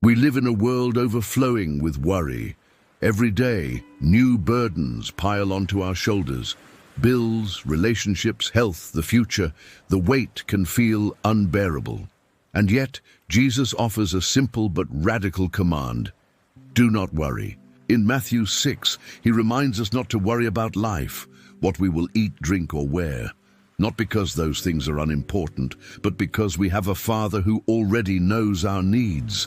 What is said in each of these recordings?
We live in a world overflowing with worry. Every day, new burdens pile onto our shoulders. Bills, relationships, health, the future. The weight can feel unbearable. And yet, Jesus offers a simple but radical command. Do not worry. In Matthew 6, he reminds us not to worry about life, what we will eat, drink, or wear. Not because those things are unimportant, but because we have a Father who already knows our needs.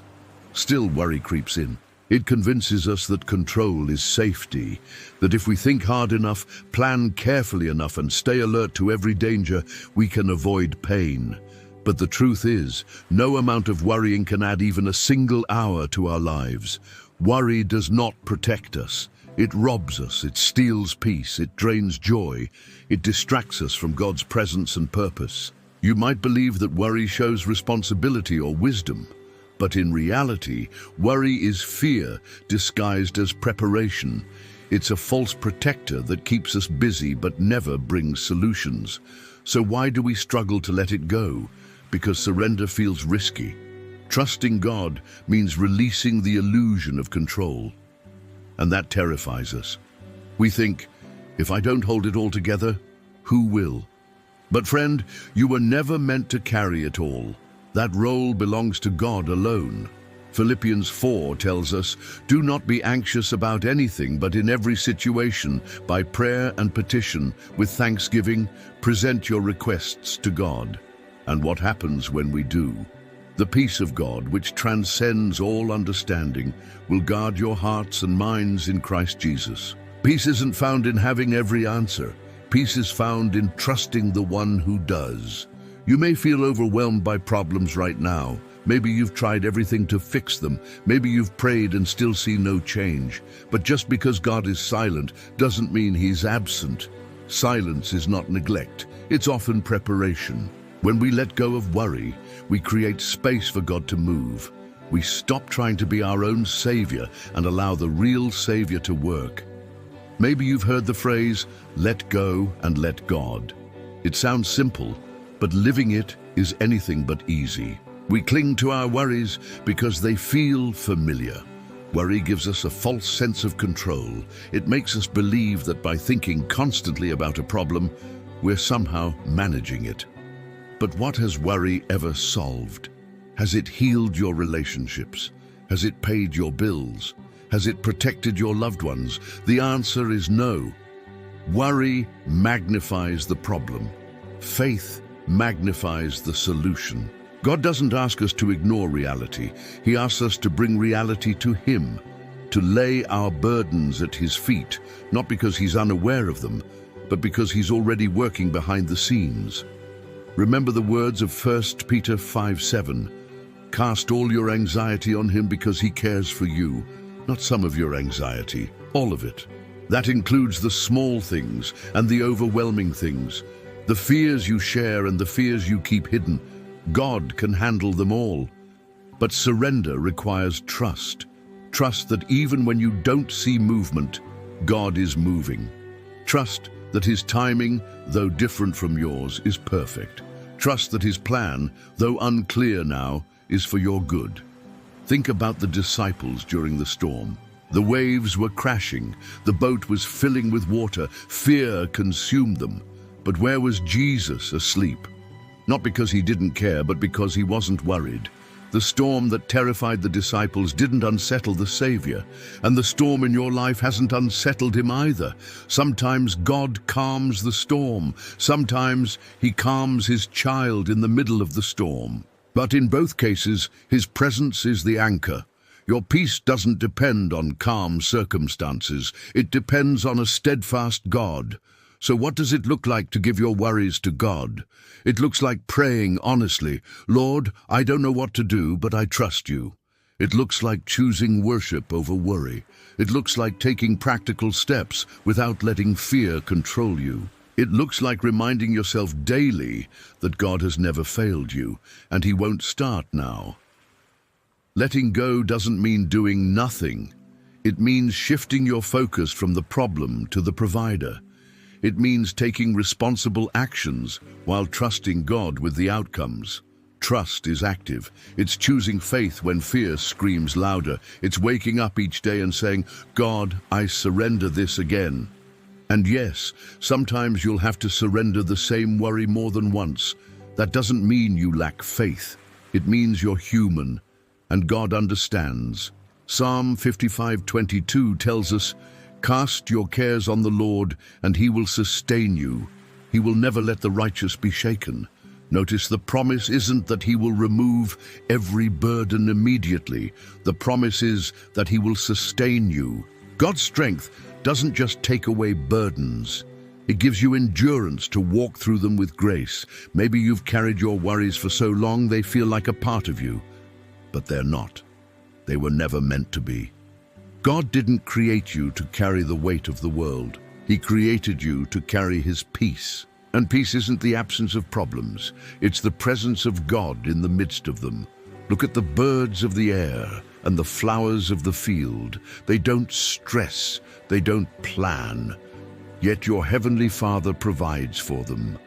Still, worry creeps in. It convinces us that control is safety, that if we think hard enough, plan carefully enough, and stay alert to every danger, we can avoid pain. But the truth is, no amount of worrying can add even a single hour to our lives. Worry does not protect us. It robs us, it steals peace, it drains joy, it distracts us from God's presence and purpose. You might believe that worry shows responsibility or wisdom. But in reality, worry is fear disguised as preparation. It's a false protector that keeps us busy but never brings solutions. So why do we struggle to let it go? Because surrender feels risky. Trusting God means releasing the illusion of control. And that terrifies us. We think, if I don't hold it all together, who will? But friend, you were never meant to carry it all. That role belongs to God alone. Philippians 4 tells us, do not be anxious about anything, but in every situation, by prayer and petition, with thanksgiving, present your requests to God. And what happens when we do? The peace of God, which transcends all understanding, will guard your hearts and minds in Christ Jesus. Peace isn't found in having every answer. Peace is found in trusting the one who does. You may feel overwhelmed by problems right now. Maybe you've tried everything to fix them. Maybe you've prayed and still see no change. But just because God is silent doesn't mean he's absent. Silence is not neglect. It's often preparation. When we let go of worry, we create space for God to move. We stop trying to be our own savior and allow the real savior to work. Maybe you've heard the phrase, let go and let God. It sounds simple, but living it is anything but easy. We cling to our worries because they feel familiar. Worry gives us a false sense of control. It makes us believe that by thinking constantly about a problem, we're somehow managing it. But what has worry ever solved? Has it healed your relationships? Has it paid your bills? Has it protected your loved ones? The answer is no. Worry magnifies the problem. Faith magnifies the solution. God doesn't ask us to ignore reality. He asks us to bring reality to Him, to lay our burdens at His feet, not because He's unaware of them, but because He's already working behind the scenes. Remember the words of 1 Peter 5:7. Cast all your anxiety on Him because He cares for you. Not some of your anxiety, all of it. That includes the small things and the overwhelming things, the fears you share and the fears you keep hidden. God can handle them all. But surrender requires trust. Trust that even when you don't see movement, God is moving. Trust that His timing, though different from yours, is perfect. Trust that His plan, though unclear now, is for your good. Think about the disciples during the storm. The waves were crashing, the boat was filling with water, fear consumed them. But where was Jesus asleep? Not because He didn't care, but because He wasn't worried. The storm that terrified the disciples didn't unsettle the Savior, and the storm in your life hasn't unsettled Him either. Sometimes God calms the storm. Sometimes He calms His child in the middle of the storm. But in both cases, His presence is the anchor. Your peace doesn't depend on calm circumstances. It depends on a steadfast God. So what does it look like to give your worries to God? It looks like praying honestly, Lord, I don't know what to do, but I trust you. It looks like choosing worship over worry. It looks like taking practical steps without letting fear control you. It looks like reminding yourself daily that God has never failed you, and He won't start now. Letting go doesn't mean doing nothing. It means shifting your focus from the problem to the provider. It means taking responsible actions while trusting God with the outcomes. Trust is active. It's choosing faith when fear screams louder. It's waking up each day and saying, God, I surrender this again. And yes, sometimes you'll have to surrender the same worry more than once. That doesn't mean you lack faith. It means you're human, and God understands. Psalm 55:22 tells us, cast your cares on the Lord, and he will sustain you. He will never let the righteous be shaken. Notice the promise isn't that he will remove every burden immediately. The promise is that he will sustain you. God's strength doesn't just take away burdens. It gives you endurance to walk through them with grace. Maybe you've carried your worries for so long they feel like a part of you, but they're not. They were never meant to be. God didn't create you to carry the weight of the world. He created you to carry his peace. And peace isn't the absence of problems. It's the presence of God in the midst of them. Look at the birds of the air and the flowers of the field. They don't stress. They don't plan. Yet your heavenly Father provides for them.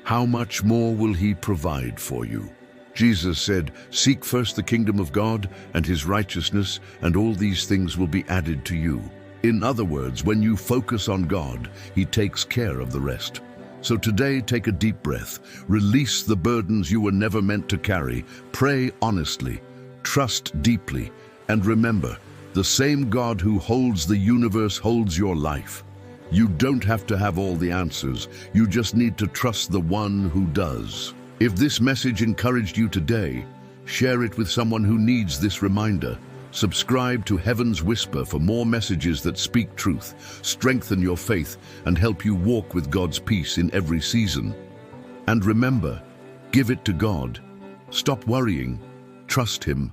How much more will he provide for you? Jesus said, seek first the kingdom of God and his righteousness, and all these things will be added to you. In other words, when you focus on God, he takes care of the rest. So today, take a deep breath. Release the burdens you were never meant to carry. Pray honestly. Trust deeply. And remember, the same God who holds the universe holds your life. You don't have to have all the answers. You just need to trust the one who does. If this message encouraged you today, share it with someone who needs this reminder. Subscribe to Heaven's Whisper for more messages that speak truth, strengthen your faith, and help you walk with God's peace in every season. And remember, give it to God. Stop worrying. Trust him.